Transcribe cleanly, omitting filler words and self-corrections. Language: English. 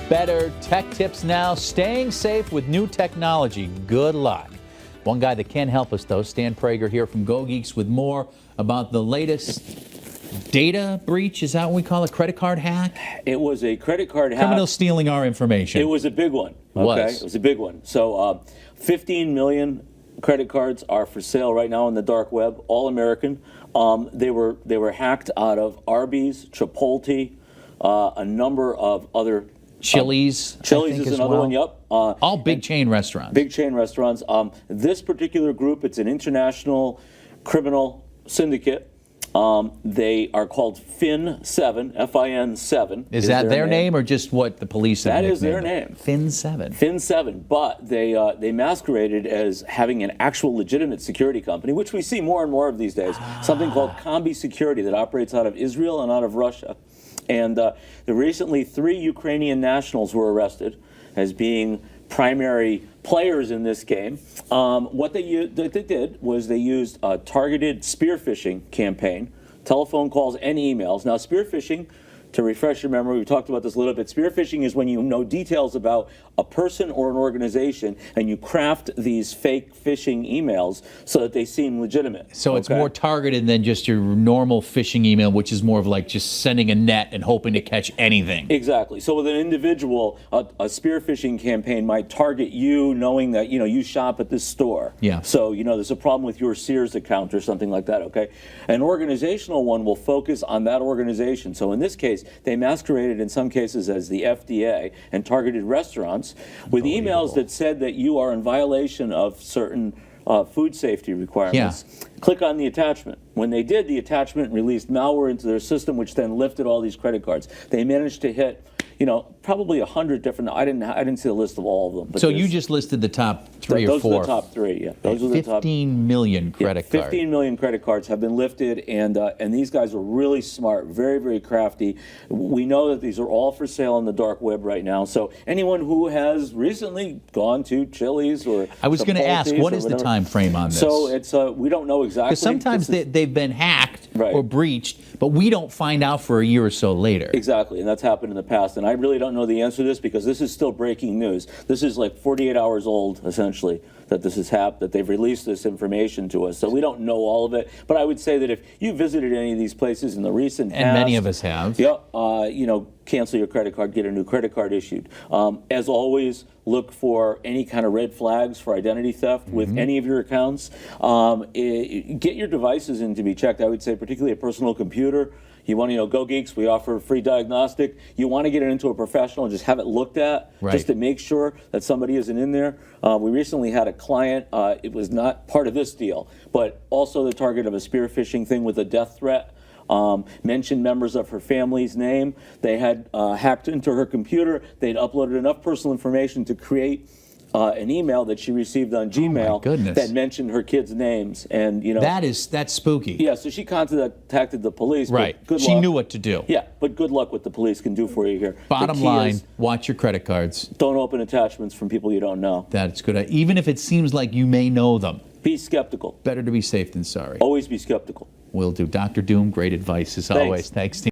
better. Tech tips now. Staying safe with new technology. Good luck. One guy that can help us, though, Stan Prager here from GoGeeks with more about the latest data breach. Is that what we call it? Credit card hack? It was a credit card hack. Criminals stealing our information. It was a big one. Okay? It was a big one. So 15 million credit cards are for sale right now on the dark web, all American. They were hacked out of Arby's, Chipotle, a number of other Chili's. Chili's is another one. Yep. All big chain restaurants. Big chain restaurants. This particular group, it's an international criminal syndicate. They are called Fin7, Fin7. Is that their name or just what the police have That nicknamed is their it? name. Fin7. Fin7, but they masqueraded as having an actual legitimate security company, which we see more and more of these days. Something called Combi Security that operates out of Israel and out of Russia. And recently 3 Ukrainian nationals were arrested as being primary players in this game. What they did was they used a targeted spear phishing campaign, telephone calls and emails. Now, spear phishing, to refresh your memory, we talked about this a little bit. Spear phishing is when you know details about a person or an organization and you craft these fake phishing emails so that they seem legitimate. So it's more targeted than just your normal phishing email, which is more of like just sending a net and hoping to catch anything. Exactly. So with an individual, a spear phishing campaign might target you knowing that, you shop at this store. Yeah. So, there's a problem with your Sears account or something like that, okay? An organizational one will focus on that organization. So in this case, they masqueraded in some cases as the FDA and targeted restaurants with emails that said that you are in violation of certain food safety requirements. Yeah. Click on the attachment. When they did, the attachment released malware into their system, which then lifted all these credit cards. They managed to hit, probably 100 different. I didn't see a list of all of them. But so you just listed the top 3 or 4. Those are the top 3. Yeah, those are the top. 15 million credit cards. 15 million credit cards have been lifted, and these guys are really smart, very, very crafty. We know that these are all for sale on the dark web right now. So anyone who has recently gone to Chili's or I was going to ask, what is the time frame on this? So it's we don't know exactly. Because sometimes they've been hacked Right. or breached, but we don't find out for a year or so later. Exactly, and that's happened in the past. And I really don't know the answer to this because this is still breaking news. This is like 48 hours old, essentially, that this has happened, that they've released this information to us. So we don't know all of it. But I would say that if you visited any of these places in the recent past, and many of us have, cancel your credit card, get a new credit card issued. As always, look for any kind of red flags for identity theft with any of your accounts. Get your devices in to be checked. I would say particularly a personal computer. You want to, GoGeeks, we offer free diagnostic. You want to get it into a professional and just have it looked at, just to make sure that somebody isn't in there. We recently had a client, it was not part of this deal, but also the target of a spear phishing thing with a death threat. Mentioned members of her family's name. They had hacked into her computer. They'd uploaded enough personal information to create an email that she received on Gmail that mentioned her kids' names, and that's spooky. Yeah, so she contacted the police. Right, she knew what to do. Yeah, but good luck what the police can do for you here. Bottom line, watch your credit cards. Don't open attachments from people you don't know. That's good. Even if it seems like you may know them. Be skeptical. Better to be safe than sorry. Always be skeptical. Will do. Dr. Doom, great advice as always. Thanks, Steve.